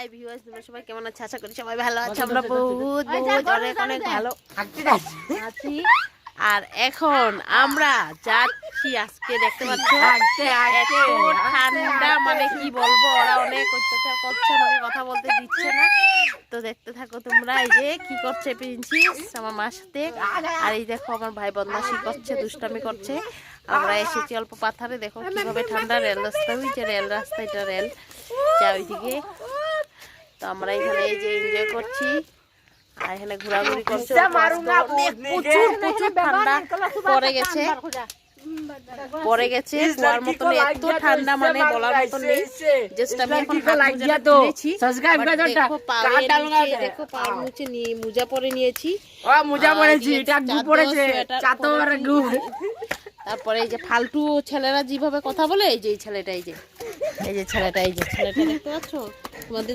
Hi viewers, তোমরা সবাই কেমন আছো? আশা করি সবাই ভালো আছো। আমরা বহুত অনেক অনেক ভালো আছি। আর এখন আমরা যাচ্ছি, আজকে দেখতে পাচ্ছ এত ঠান্ডা, মানে কি বলবো, ওরা অনেক অত্যাচার করছে, আমাকে কথা বলতে দিচ্ছে না। তো দেখতে থাকো তোমরা। এই যে কি করছে প্রিন্সিস আমার মার সাথে, আর এই দেখো আমার ভাই বদমাশি করছে, দুষ্টামি করছে। আমরা এসেছি অল্প পাথারে, দেখো কিভাবে ঠান্ডা। রেল রাস্তা, ওই যে রেল রাস্তা, এটা রেল যা ওইদিকে। তো আমরা এখানে এই যে এনজয় করছি আর এখানে ঘোরাঘুরি করছে। প্রচুর প্রচুর ঠান্ডা পড়ে গেছে, কুয়ার মতন এত ঠান্ডা, মানে বলার মতন নেই। জাস্ট আমি এখন দেখো পায়ের নিচে মোজা পরে নিয়েছি, তারপরে এই যে ফালতু ছেলেরা যেভাবে কথা বলে, এই যে ছেলেটা, এই যে ছেলেটা দেখতে পাচ্ছ তোমাদের